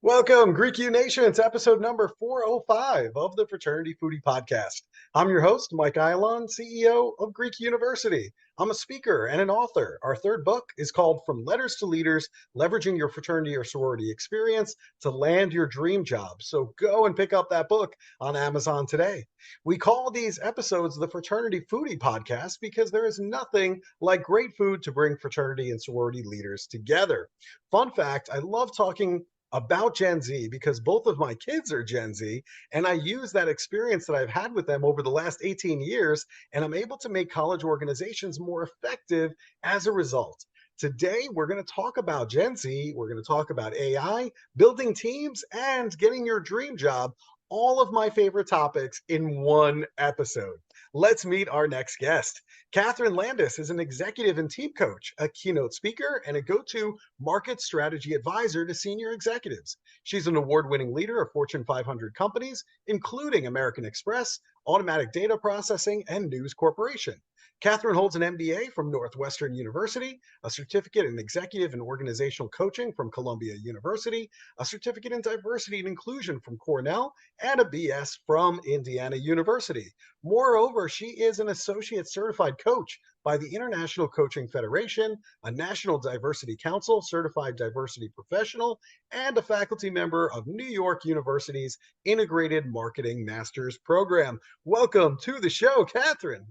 Welcome, Greek U Nation. It's episode number 405 of the Fraternity Foodie Podcast. I'm your host, Mike Eilon, CEO of Greek University. I'm a speaker and an author. Our third book is called From Letters to Leaders, Leveraging Your Fraternity or Sorority Experience to Land Your Dream Job. So go and pick up that book on Amazon today. We call these episodes the Fraternity Foodie Podcast because there is nothing like great food to bring fraternity and sorority leaders together. Fun fact, I love talking about Gen Z because both of my kids are Gen Z, and I use that experience that I've had with them over the last 18 years, and I'm able to make college organizations more effective as a result. Today, we're going to talk about Gen Z, we're going to talk about AI, building teams, and getting your dream job, all of my favorite topics in one episode. Let's meet our next guest. Kathryn Landis is an executive and team coach, a keynote speaker, and a go-to market strategy advisor to senior executives. She's an award-winning leader of Fortune 500 companies, including American Express, Automatic Data Processing, and News Corporation. Kathryn holds an MBA from Northwestern University, a certificate in executive and organizational coaching from Columbia University, a certificate in diversity and inclusion from Cornell, and a BS from Indiana University. Moreover, she is an associate certified coach by the International Coaching Federation, a National Diversity Council certified diversity professional, and a faculty member of New York University's Integrated Marketing Master's Program. Welcome to the show, Kathryn.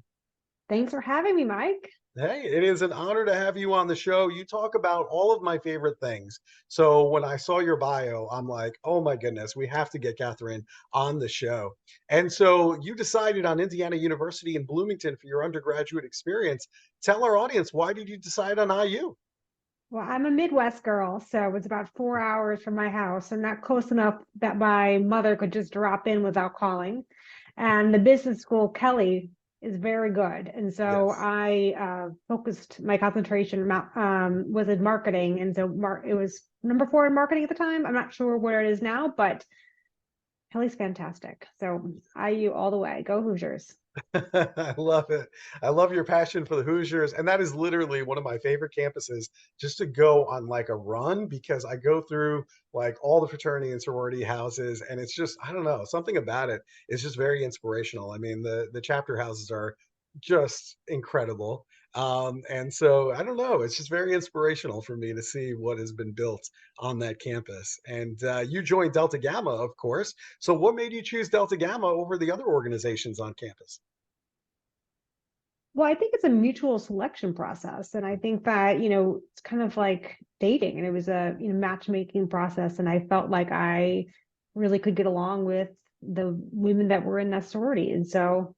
Thanks for having me, Mike. Hey, it is an honor to have you on the show. You talk about all of my favorite things. So when I saw your bio, I'm like, oh my goodness, we have to get Kathryn on the show. And so you decided on Indiana University in Bloomington for your undergraduate experience. Tell our audience, why did you decide on IU? Well, I'm a Midwest girl, so it's about 4 hours from my house and not close enough that my mother could just drop in without calling. And the business school, Kelly, is very good. And so Yes. I focused, my concentration was in marketing. And so it was number 4 in marketing at the time. I'm not sure where it is now, but Kelly's fantastic. So IU all the way. Go Hoosiers. I love it. I love your passion for the Hoosiers. And that is literally one of my favorite campuses just to go on like a run because I go through like all the fraternity and sorority houses. And it's just, I don't know, something about it is just very inspirational. I mean, the chapter houses are just incredible. And so I don't know, it's just very inspirational for me to see what has been built on that campus. And you joined Delta Gamma, of course. So what made you choose Delta Gamma over the other organizations on campus? Well, I think it's a mutual selection process. And I think that, it's kind of like dating, and it was a matchmaking process. And I felt like I really could get along with the women that were in that sorority. And so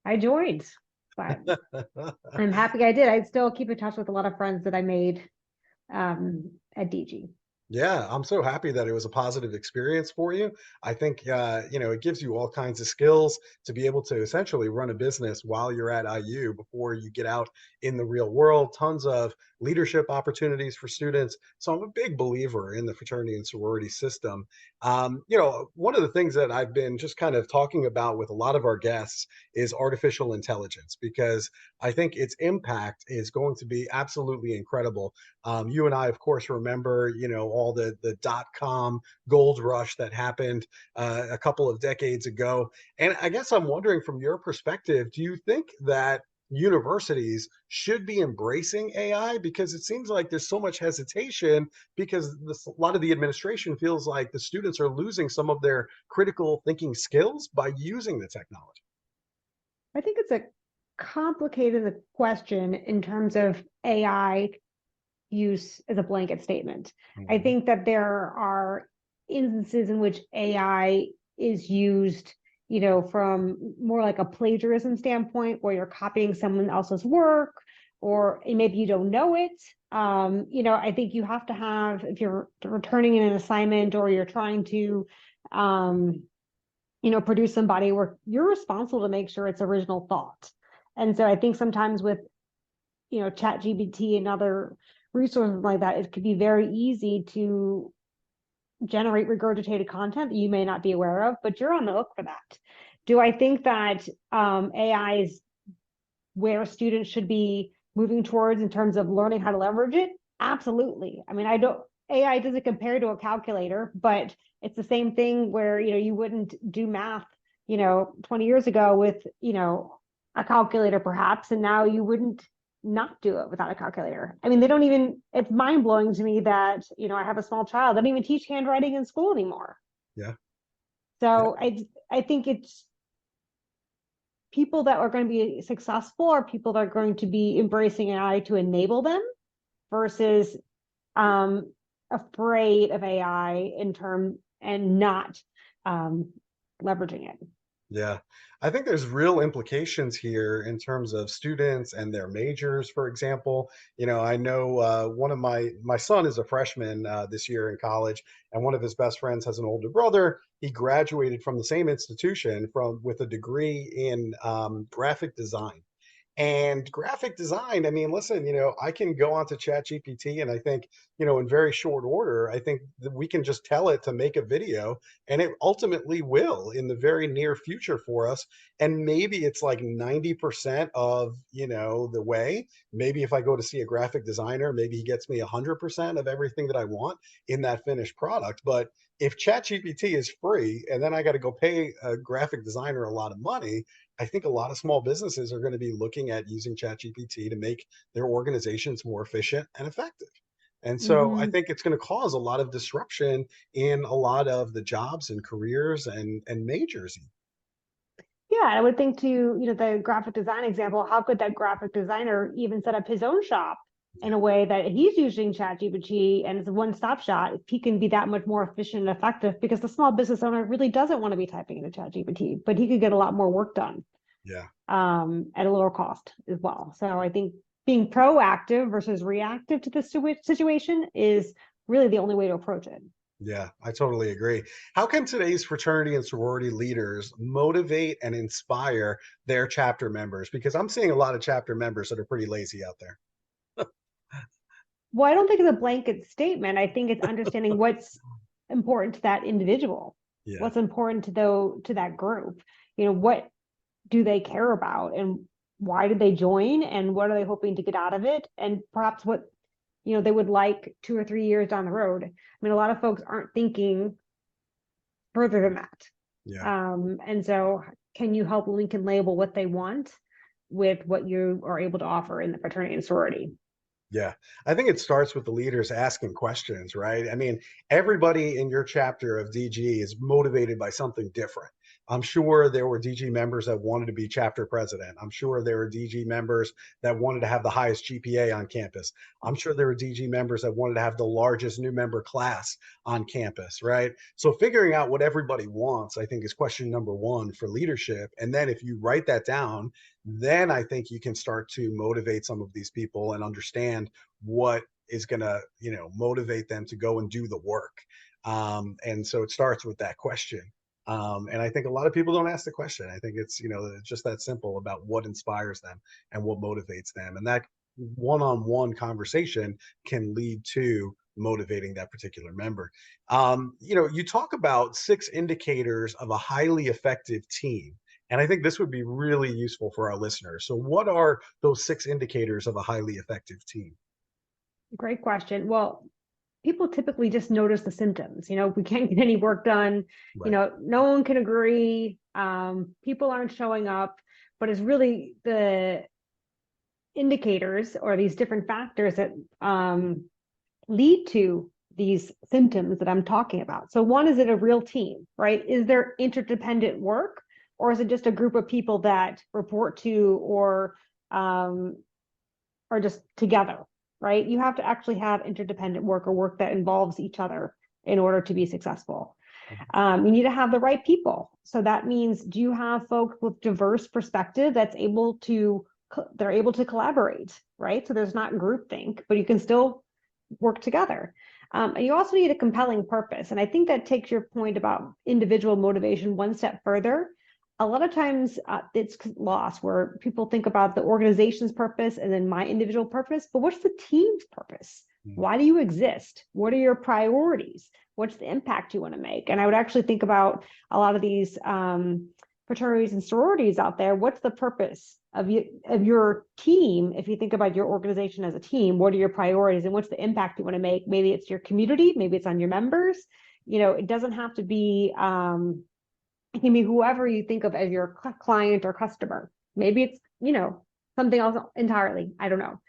I joined, but I'm happy I did. I still keep in touch with a lot of friends that I made at DG. Yeah, I'm so happy that it was a positive experience for you. I think, it gives you all kinds of skills to be able to essentially run a business while you're at IU before you get out in the real world. Tons of leadership opportunities for students. So I'm a big believer in the fraternity and sorority system. One of the things that I've been just kind of talking about with a lot of our guests is artificial intelligence, because I think its impact is going to be absolutely incredible. You and I, of course, remember, all the .com gold rush that happened a couple of decades ago. And I guess I'm wondering from your perspective, do you think that universities should be embracing AI? Because it seems like there's so much hesitation because a lot of the administration feels like the students are losing some of their critical thinking skills by using the technology. I think it's a complicated question in terms of AI use as a blanket statement. Mm-hmm. I think that there are instances in which AI is used, from more like a plagiarism standpoint, where you're copying someone else's work, or maybe you don't know it. I think you have to have, if you're returning in an assignment or you're trying to, produce some body work, you're responsible to make sure it's original thought. And so I think sometimes with, ChatGPT and other resources like that, it could be very easy to generate regurgitated content that you may not be aware of, but you're on the hook for that. Do I think that AI is where students should be moving towards in terms of learning how to leverage it? Absolutely. I mean, AI doesn't compare to a calculator, but it's the same thing where, you wouldn't do math, 20 years ago with, a calculator perhaps, and now you wouldn't not do it without a calculator. I mean, it's mind blowing to me that, I have a small child. They don't even teach handwriting in school anymore. Yeah. So I think it's people that are going to be successful are people that are going to be embracing AI to enable them versus afraid of AI and not leveraging it. Yeah, I think there's real implications here in terms of students and their majors, for example. I know one of my son is a freshman this year in college, and one of his best friends has an older brother. He graduated from the same institution with a degree in graphic design. And graphic design, I mean, listen, I can go onto ChatGPT and I think, in very short order, I think that we can just tell it to make a video and it ultimately will in the very near future for us. And maybe it's like 90% of, the way. Maybe if I go to see a graphic designer, maybe he gets me 100% of everything that I want in that finished product. But if ChatGPT is free and then I got to go pay a graphic designer a lot of money, I think a lot of small businesses are going to be looking at using ChatGPT to make their organizations more efficient and effective. And so I think it's going to cause a lot of disruption in a lot of the jobs and careers and majors. Yeah, I would think to, the graphic design example, how could that graphic designer even set up his own shop in a way that he's using ChatGPT and it's a one-stop shop? He can be that much more efficient and effective because the small business owner really doesn't want to be typing into ChatGPT, but he could get a lot more work done. Yeah. At a lower cost as well. So I think being proactive versus reactive to the situation is really the only way to approach it. Yeah, I totally agree. How can today's fraternity and sorority leaders motivate and inspire their chapter members? Because I'm seeing a lot of chapter members that are pretty lazy out there. Well, I don't think it's a blanket statement. I think it's understanding what's important to that individual. Yeah. What's important to that group. What do they care about and why did they join and what are they hoping to get out of it? And perhaps what they would like 2 or 3 years down the road. I mean, a lot of folks aren't thinking further than that. Yeah. And so can you help link and label what they want with what you are able to offer in the fraternity and sorority? Yeah, I think it starts with the leaders asking questions, right? I mean, everybody in your chapter of DG is motivated by something different. I'm sure there were DG members that wanted to be chapter president. I'm sure there were DG members that wanted to have the highest GPA on campus. I'm sure there were DG members that wanted to have the largest new member class on campus, right? So figuring out what everybody wants, I think, is question number one for leadership. And then if you write that down, then I think you can start to motivate some of these people and understand what is going to, motivate them to go and do the work. And so it starts with that question. And I think a lot of people don't ask the question. I think it's, it's just that simple about what inspires them and what motivates them. And that one-on-one conversation can lead to motivating that particular member. You talk about 6 indicators of a highly effective team. And I think this would be really useful for our listeners. So what are those 6 indicators of a highly effective team? Great question. Well, people typically just notice the symptoms. We can't get any work done. Right. No one can agree. People aren't showing up, but it's really the indicators or these different factors that lead to these symptoms that I'm talking about. So one, is it a real team, right? Is there interdependent work? Or is it just a group of people that report to or are just together, right? You have to actually have interdependent work or work that involves each other in order to be successful. You need to have the right people. So that means, do you have folks with diverse perspective they're able to collaborate, right? So there's not groupthink, but you can still work together. And you also need a compelling purpose. And I think that takes your point about individual motivation one step further. A lot of times it's lost where people think about the organization's purpose and then my individual purpose, but what's the team's purpose? Why do you exist? What are your priorities? What's the impact you want to make? And I would actually think about a lot of these fraternities and sororities out there. What's the purpose of your team? If you think about your organization as a team, what are your priorities and what's the impact you want to make? Maybe it's your community, maybe it's on your members. It doesn't have to be, it can be whoever you think of as your client or customer. Maybe it's, something else entirely. I don't know.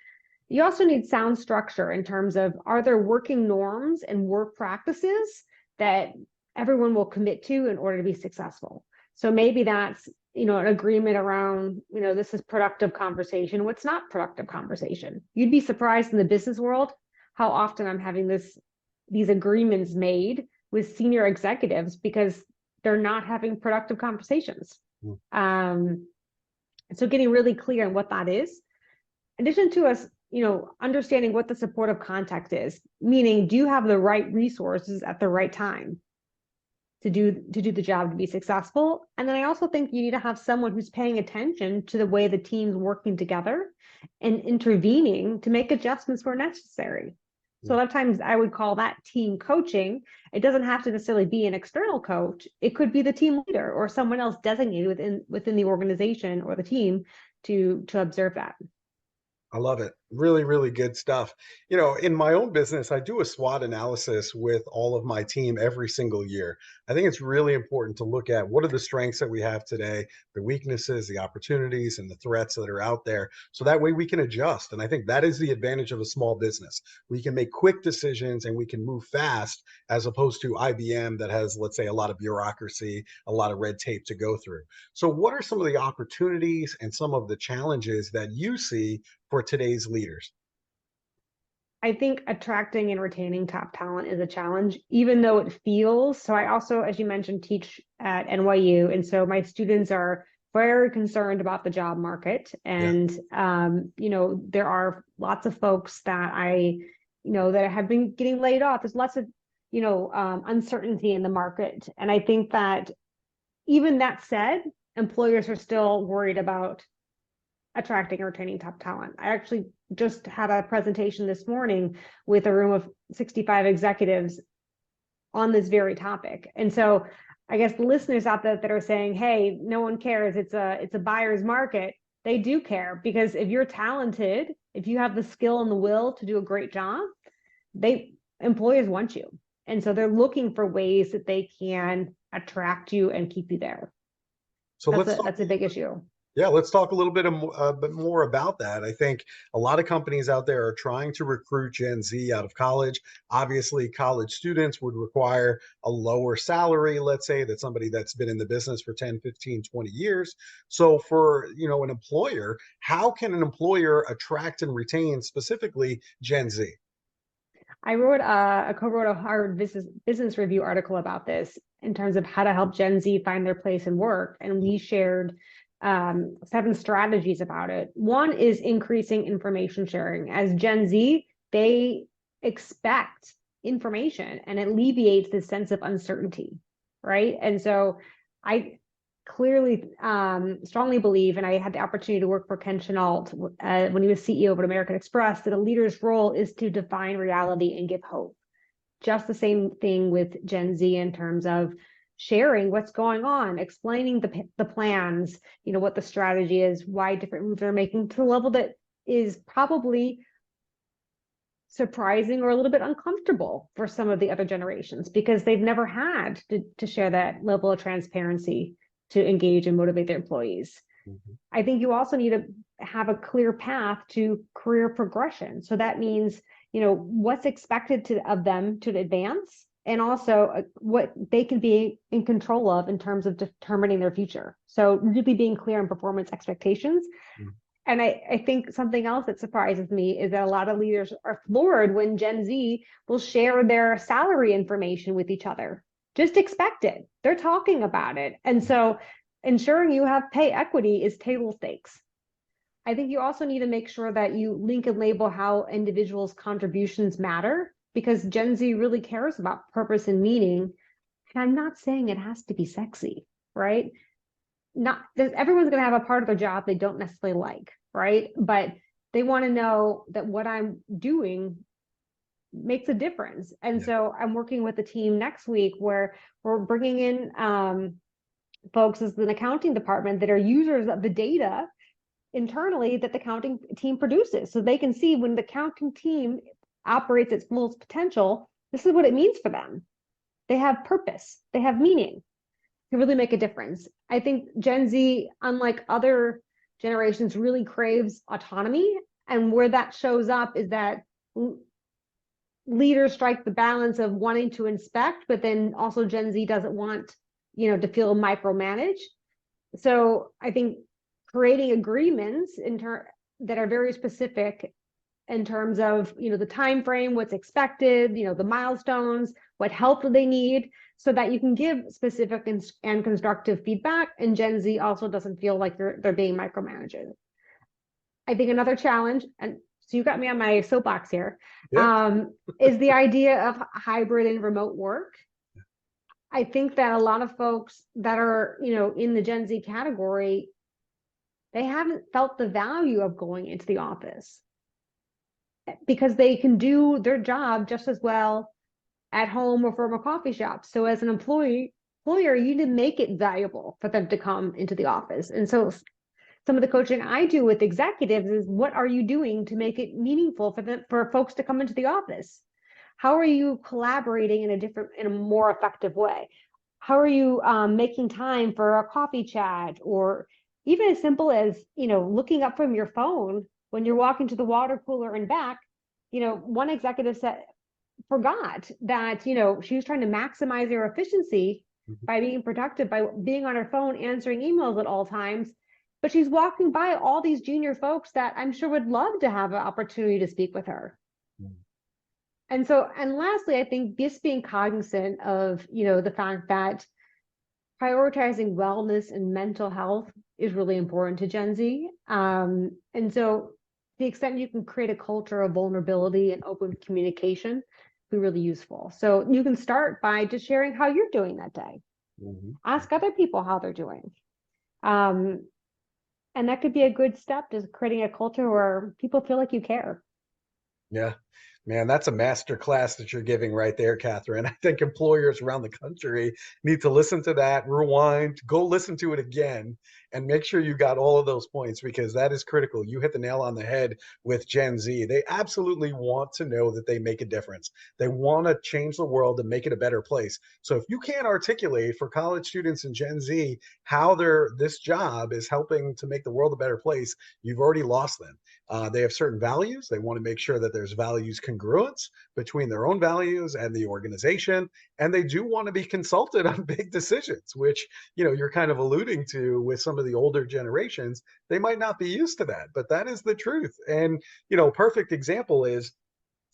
You also need sound structure in terms of, are there working norms and work practices that everyone will commit to in order to be successful? So maybe that's, an agreement around, this is productive conversation. What's not productive conversation? You'd be surprised in the business world how often I'm having these agreements made with senior executives because they're not having productive conversations. So getting really clear on what that is. In addition to us, understanding what the supportive context is, meaning, do you have the right resources at the right time to do the job to be successful? And then I also think you need to have someone who's paying attention to the way the team's working together and intervening to make adjustments where necessary. So a lot of times I would call that team coaching. It doesn't have to necessarily be an external coach. It could be the team leader or someone else designated within the organization or the team to observe that. I love it. Really, really good stuff. In my own business, I do a SWOT analysis with all of my team every single year. I think it's really important to look at what are the strengths that we have today, the weaknesses, the opportunities, and the threats that are out there. So that way we can adjust. And I think that is the advantage of a small business. We can make quick decisions and we can move fast as opposed to IBM that has, let's say, a lot of bureaucracy, a lot of red tape to go through. So what are some of the opportunities and some of the challenges that you see for today's leaders? I think attracting and retaining top talent is a challenge, even though it feels. So I also, as you mentioned, teach at NYU. And so my students are very concerned about the job market. And, there are lots of folks that that have been getting laid off. There's lots of, uncertainty in the market. And I think that even that said, employers are still worried about attracting or retaining top talent. I actually just had a presentation this morning with a room of 65 executives on this very topic. And so I guess the listeners out there that are saying, hey, no one cares, it's a buyer's market, they do care, because if you're talented, if you have the skill and the will to do a great job, employers want you. And so they're looking for ways that they can attract you and keep you there. So that's a big issue. Yeah, let's talk a little bit more about that. I think a lot of companies out there are trying to recruit Gen Z out of college. Obviously, college students would require a lower salary, let's say, than somebody that's been in the business for 10, 15, 20 years. So for, an employer, how can an employer attract and retain specifically Gen Z? I co-wrote a Harvard Business Review article about this in terms of how to help Gen Z find their place in work. And we shared 7 strategies about it. One is increasing information sharing. As Gen Z, they expect information and it alleviates this sense of uncertainty, right? And so I clearly strongly believe, and I had the opportunity to work for Ken Chenault when he was CEO of American Express, that a leader's role is to define reality and give hope. Just the same thing with Gen Z in terms of sharing what's going on, explaining the plans, what the strategy is, why different moves are making, to a level that is probably surprising or a little bit uncomfortable for some of the other generations, because they've never had to share that level of transparency to engage and motivate their employees. Mm-hmm. I think you also need to have a clear path to career progression. So that means, what's expected of them to advance, and also what they can be in control of in terms of determining their future. So really being clear on performance expectations. Mm-hmm. And I think something else that surprises me is that a lot of leaders are floored when Gen Z will share their salary information with each other. Just expect it. They're talking about it. And so ensuring you have pay equity is table stakes. I think you also need to make sure that you link and label how individuals' contributions matter, because Gen Z really cares about purpose and meaning. And I'm not saying it has to be sexy, right? Everyone's going to have a part of their job they don't necessarily like, right? But they want to know that what I'm doing makes a difference. And Yeah. so I'm working with the team next week where we're bringing in folks as an accounting department that are users of the data internally that the accounting team produces. So they can see when the accounting team operates its full potential, this is what it means for them. They have purpose, they have meaning, can really make a difference. I think Gen Z, unlike other generations, really craves autonomy. And where that shows up is that leaders strike the balance of wanting to inspect, but then also Gen Z doesn't want, to feel micromanaged. So I think creating agreements that are very specific in terms of, the time frame, what's expected, the milestones, what help do they need, so that you can give specific and constructive feedback, and Gen Z also doesn't feel like they're being micromanaged. I think another challenge, and so you got me on my soapbox here, Yeah. is the idea of hybrid and remote work. I think that a lot of folks that are, in the Gen Z category, they haven't felt the value of going into the office because they can do their job just as well at home or from a coffee shop. So as an employer, you need to make it valuable for them to come into the office. And so some of the coaching I do with executives is, what are you doing to make it meaningful for folks to come into the office? How are you collaborating in a more effective way? How are you making time for a coffee chat, or even as simple as, looking up from your phone when you're walking to the water cooler and back? One executive forgot that, she was trying to maximize her efficiency by being productive, by being on her phone, answering emails at all times. But she's walking by all these junior folks that I'm sure would love to have an opportunity to speak with her. And lastly, I think just being cognizant of, the fact that prioritizing wellness and mental health is really important to Gen Z. And so the extent you can create a culture of vulnerability and open communication be really useful. So you can start by just sharing how you're doing that day. Ask other people how they're doing. And that could be a good step to creating a culture where people feel like you care. Yeah, man, that's a master class that you're giving right there, Kathryn. I think employers around the country need to listen to that, rewind, go listen to it again, and make sure you got all of those points, because that is critical. You hit the nail on the head with Gen Z. They absolutely want to know that they make a difference. They want to change the world and make it a better place. So if you can't articulate for college students and Gen Z how this job is helping to make the world a better place, you've already lost them. They have certain values. They want to make sure that there's values congruence between their own values and the organization. And they do want to be consulted on big decisions, which, you're kind of alluding to with some of the older generations. They might not be used to that, but that is the truth. And, perfect example is,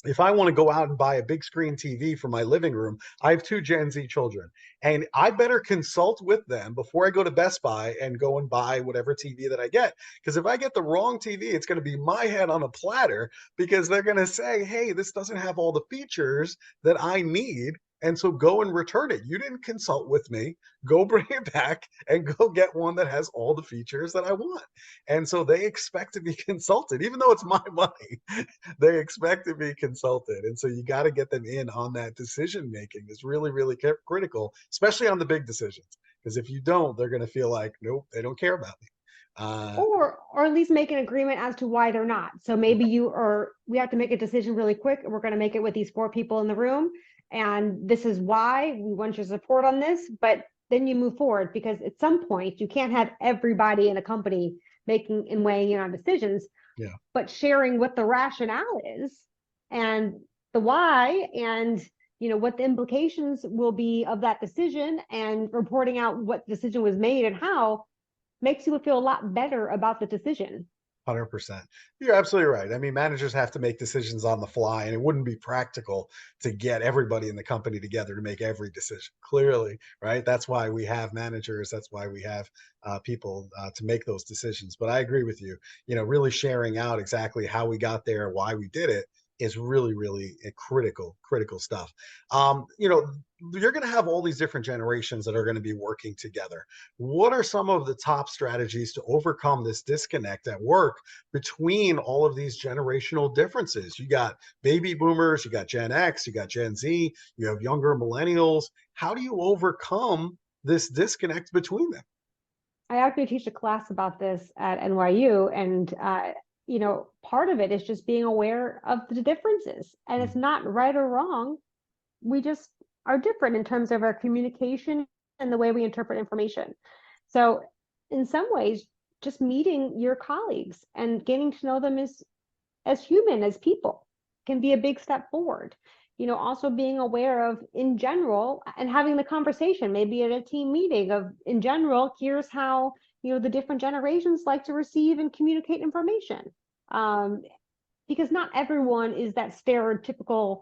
if I want to go out and buy a big screen TV for my living room, I have two Gen Z children, and I better consult with them before I go to Best Buy and go and buy whatever TV that I get. Because if I get the wrong TV, it's going to be my head on a platter, because they're going to say, hey, this doesn't have all the features that I need. And so go and return it. You didn't consult with me. Go bring it back and go get one that has all the features that I want. And so they expect to be consulted, even though it's my money. They expect to be consulted. And so you got to get them in on that decision making. Is really, really critical, especially on the big decisions. Because if you don't, they're going to feel like, nope, they don't care about me. Or at least make an agreement as to why they're not. So maybe we have to make a decision really quick, and we're going to make it with these 4 people in the room. And this is why we want your support on this. But then you move forward, because at some point you can't have everybody in a company making and weighing in on decisions. Yeah. But sharing what the rationale is and the why, and what the implications will be of that decision, and reporting out what decision was made and how, makes you feel a lot better about the decision. 100%. You're absolutely right. I mean, managers have to make decisions on the fly, and it wouldn't be practical to get everybody in the company together to make every decision. Clearly, right? That's why we have managers. That's why we have people to make those decisions. But I agree with you. Really sharing out exactly how we got there, why we did it, is really, really critical stuff. You know, you're going to have all these different generations that are going to be working together. What are some of the top strategies to overcome this disconnect at work between all of these generational differences? You got baby boomers, you got Gen X, you got Gen Z, you have younger millennials. How do you overcome this disconnect between them? I actually teach a class about this at NYU, and part of it is just being aware of the differences, and it's not right or wrong. We just are different in terms of our communication and the way we interpret information. So, in some ways, just meeting your colleagues and getting to know them as human, as people, can be a big step forward. Also being aware of, in general, and having the conversation, maybe at a team meeting, of, in general, here's how, the different generations like to receive and communicate information. Because not everyone is that stereotypical,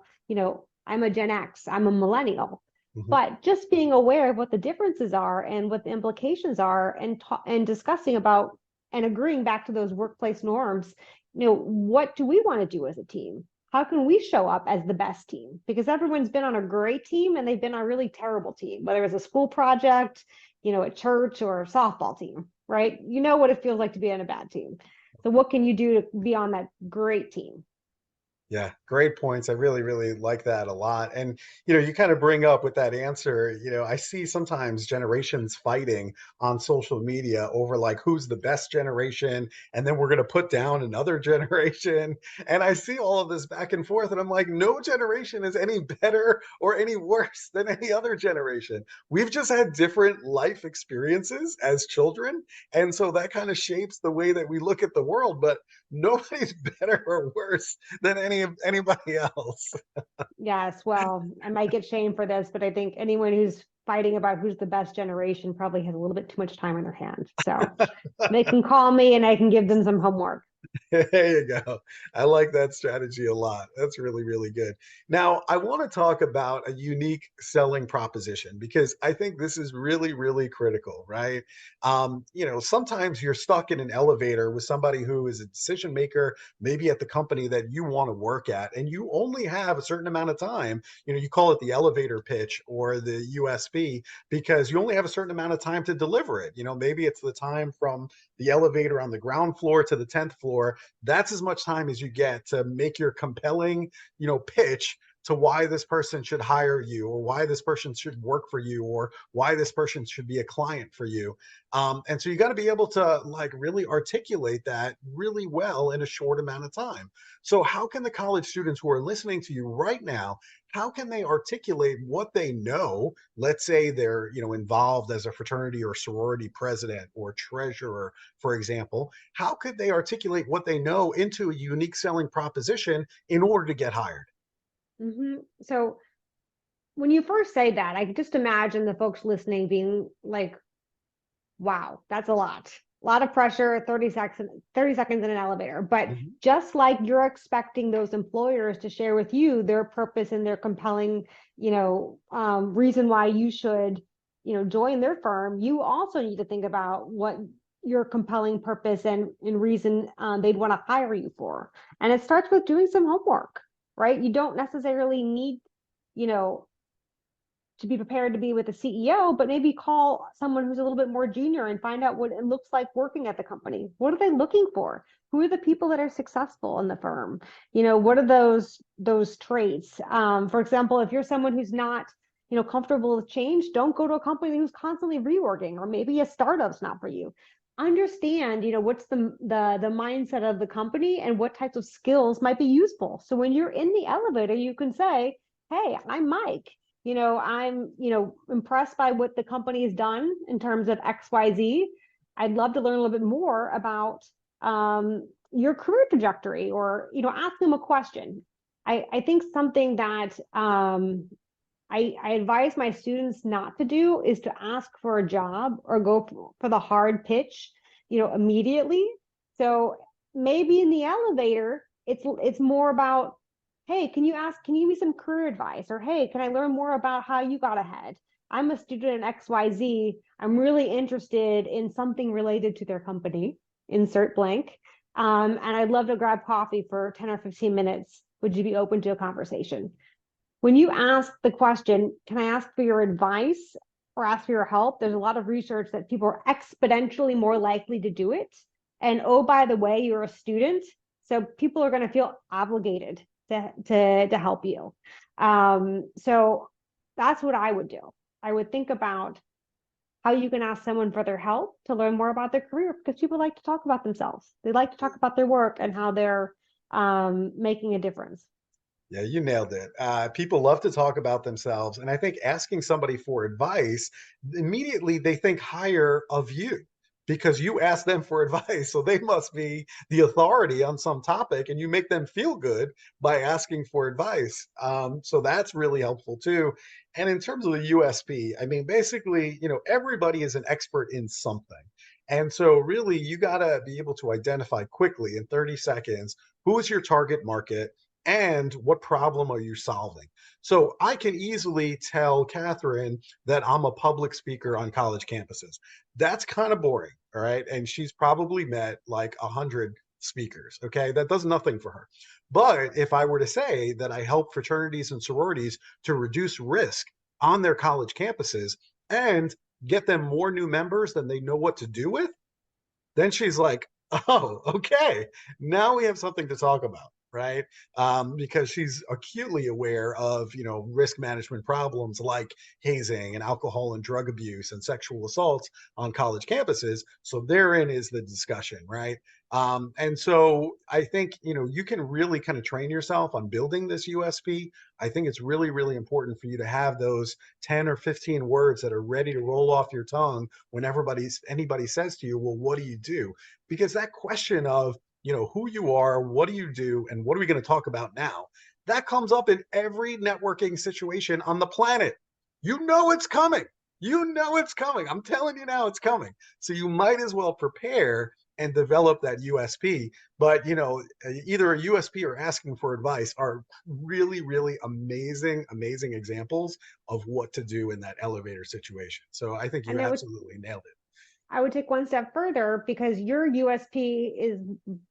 I'm a Gen X, I'm a millennial. Mm-hmm. But just being aware of what the differences are and what the implications are, and discussing about and agreeing back to those workplace norms. What do we want to do as a team? How can we show up as the best team? Because everyone's been on a great team and they've been on a really terrible team, whether it's a school project, a church, or a softball team, right? You know what it feels like to be on a bad team. So what can you do to be on that great team? Yeah, great points. I really, really like that a lot. And, you kind of bring up with that answer, I see sometimes generations fighting on social media over like who's the best generation. And then we're going to put down another generation. And I see all of this back and forth. And I'm like, no generation is any better or any worse than any other generation. We've just had different life experiences as children. And so that kind of shapes the way that we look at the world. But nobody's better or worse than anybody else. Yes, well, I might get shamed for this, but I think anyone who's fighting about who's the best generation probably has a little bit too much time on their hands. So they can call me and I can give them some homework. There you go. I like that strategy a lot. That's really, really good. Now, I want to talk about a unique selling proposition because I think this is really, really critical, right? Sometimes you're stuck in an elevator with somebody who is a decision maker, maybe at the company that you want to work at, and you only have a certain amount of time. You call it the elevator pitch or the USP because you only have a certain amount of time to deliver it. Maybe it's the time from the elevator on the ground floor to the 10th floor. That's as much time as you get to make your compelling, pitch to why this person should hire you, or why this person should work for you, or why this person should be a client for you. And so you got to be able to like really articulate that really well in a short amount of time. So how can the college students who are listening to you right now, how can they articulate what they know? Let's say they're, involved as a fraternity or sorority president or treasurer, for example. How could they articulate what they know into a unique selling proposition in order to get hired? Mm-hmm. So when you first say that, I just imagine the folks listening being like, wow, that's a lot of pressure, 30 seconds in an elevator. But just like you're expecting those employers to share with you their purpose and their compelling, reason why you should, join their firm, you also need to think about what your compelling purpose and reason they'd want to hire you for. And it starts with doing some homework, right? You don't necessarily need, to be prepared to be with the CEO, but maybe call someone who's a little bit more junior and find out what it looks like working at the company. What are they looking for? Who are the people that are successful in the firm? What are those traits? For example, if you're someone who's not, comfortable with change, don't go to a company who's constantly reorging, or maybe a startup's not for you. Understand, what's the mindset of the company and what types of skills might be useful. So when you're in the elevator, you can say, hey, I'm Mike. I'm, impressed by what the company has done in terms of XYZ. I'd love to learn a little bit more about your career trajectory, or, ask them a question. I think something that I advise my students not to do is to ask for a job or go for the hard pitch, immediately. So maybe in the elevator, it's more about, hey, can you give me some career advice? Or, hey, can I learn more about how you got ahead? I'm a student in XYZ. I'm really interested in something related to their company, insert blank. And I'd love to grab coffee for 10 or 15 minutes Would you be open to a conversation? When you ask the question, can I ask for your advice or ask for your help? There's a lot of research that people are exponentially more likely to do it. And oh, by the way, you're a student, so people are going to feel obligated to help you. So that's what I would do. I would think about how you can ask someone for their help to learn more about their career, because people like to talk about themselves. They like to talk about their work and how they're making a difference. Yeah, you nailed it. People love to talk about themselves. And I think asking somebody for advice, immediately they think higher of you because you ask them for advice. So they must be the authority on some topic, and you make them feel good by asking for advice. So that's really helpful too. And in terms of the USP, I mean, basically, everybody is an expert in something. And so, really, you got to be able to identify quickly in 30 seconds who is your target market and what problem are you solving. So I can easily tell Kathryn that I'm a public speaker on college campuses. That's kind of boring, all right? And she's probably met like 100 speakers, okay? That does nothing for her. But if I were to say that I help fraternities and sororities to reduce risk on their college campuses and get them more new members than they know what to do with, then she's like, oh, okay, now we have something to talk about, right? Because she's acutely aware of, risk management problems like hazing and alcohol and drug abuse and sexual assaults on college campuses. So therein is the discussion, right? And so I think, you can really kind of train yourself on building this USP. I think it's really, really important for you to have those 10 or 15 words that are ready to roll off your tongue when anybody says to you, well, what do you do? Because that question of, who you are, what do you do, and what are we going to talk about now? That comes up in every networking situation on the planet. You know it's coming. You know it's coming. I'm telling you now, it's coming. So you might as well prepare and develop that USP. But either a USP or asking for advice are really, really amazing, amazing examples of what to do in that elevator situation. So I think you And I would absolutely nailed it. I would take one step further, because your USP is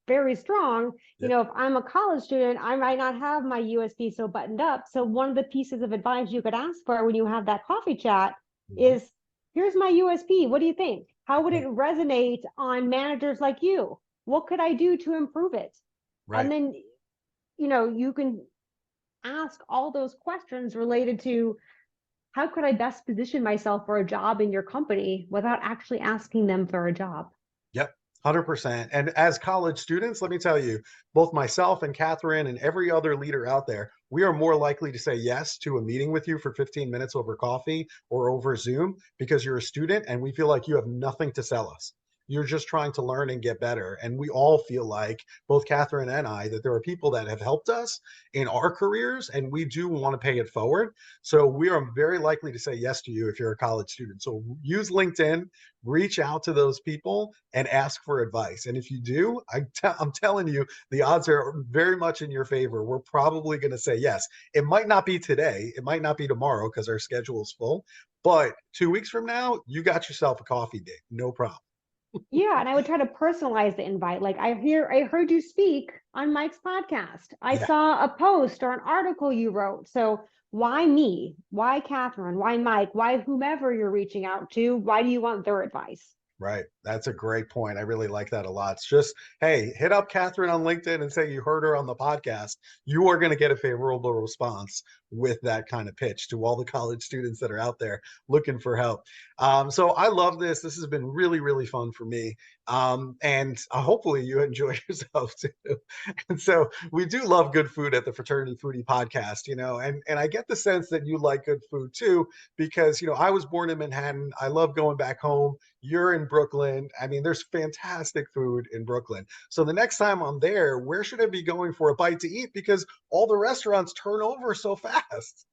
very strong. Yep. If I'm a college student, I might not have my USP so buttoned up. So one of the pieces of advice you could ask for when you have that coffee chat Mhm. is, here's my USP. What do you think? How would it resonate on managers like you? What could I do to improve it? And Right. then, you can ask all those questions related to, how could I best position myself for a job in your company without actually asking them for a job? Yep, 100%. And as college students, let me tell you, both myself and Kathryn and every other leader out there, we are more likely to say yes to a meeting with you for 15 minutes over coffee or over Zoom because you're a student and we feel like you have nothing to sell us. You're just trying to learn and get better. And we all feel like, both Kathryn and I, that there are people that have helped us in our careers and we do want to pay it forward. So we are very likely to say yes to you if you're a college student. So use LinkedIn, reach out to those people and ask for advice. And if you do, I'm telling you, the odds are very much in your favor. We're probably going to say yes. It might not be today. It might not be tomorrow because our schedule is full. But 2 weeks from now, you got yourself a coffee date. No problem. Yeah, and I would try to personalize the invite. Like, I heard you speak on Mike's podcast. I Yeah. saw a post or an article you wrote. So why me? Why Kathryn? Why Mike? Why whomever you're reaching out to? Why do you want their advice? Right. That's a great point. I really like that a lot. It's just, hey, hit up Kathryn on LinkedIn and say you heard her on the podcast. You are going to get a favorable response with that kind of pitch to all the college students that are out there looking for help. So I love this. This has been really, really fun for me. And hopefully you enjoy yourself too. And so we do love good food at the Fraternity Foodie Podcast, and I get the sense that you like good food too, because, I was born in Manhattan. I love going back home. You're in Brooklyn. I mean, there's fantastic food in Brooklyn. So the next time I'm there, where should I be going for a bite to eat? Because all the restaurants turn over so fast.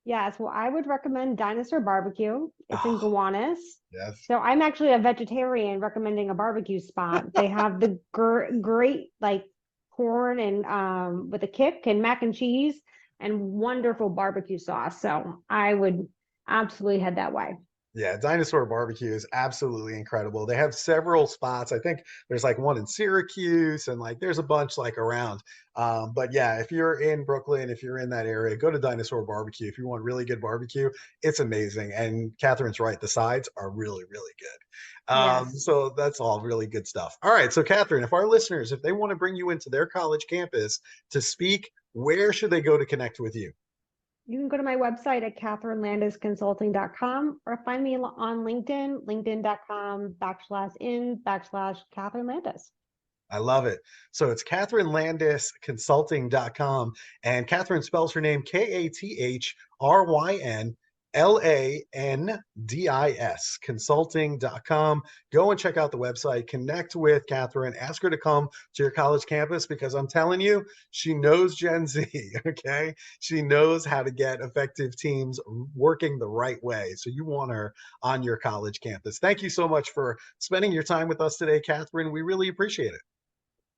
Yes, well, I would recommend Dinosaur Barbecue. It's in Oh, Gowanus. yes. So I'm actually a vegetarian recommending a barbecue spot. They have the great, like, corn and with a kick and mac and cheese and wonderful barbecue sauce. So I would absolutely head that way. Yeah, Dinosaur Barbecue is absolutely incredible. They have several spots. I think there's like one in Syracuse and like there's a bunch like around. But yeah, if you're in Brooklyn, if you're in that area, go to Dinosaur Barbecue. If you want really good barbecue, it's amazing. And Catherine's right, the sides are really, really good. Yes. So that's all really good stuff. All right. So Catherine, if our listeners, if they want to bring you into their college campus to speak, where should they go to connect with you? You can go to my website at kathrynlandisconsulting.com or find me on LinkedIn, linkedin.com/in/Kathryn Landis. I love it. So it's KathrynLandisConsulting.com. And Catherine spells her name KathrynLandis, consulting.com. Go and check out the website, connect with Catherine, ask her to come to your college campus because I'm telling you, she knows Gen Z, okay? She knows how to get effective teams working the right way. So you want her on your college campus. Thank you so much for spending your time with us today, Catherine. We really appreciate it.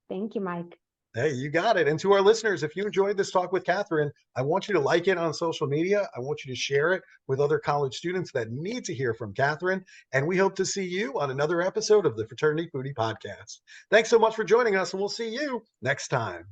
Thank you, Mike. Hey, you got it. And to our listeners, if you enjoyed this talk with Catherine, I want you to like it on social media. I want you to share it with other college students that need to hear from Catherine. And we hope to see you on another episode of the Fraternity Foodie Podcast. Thanks so much for joining us, and we'll see you next time.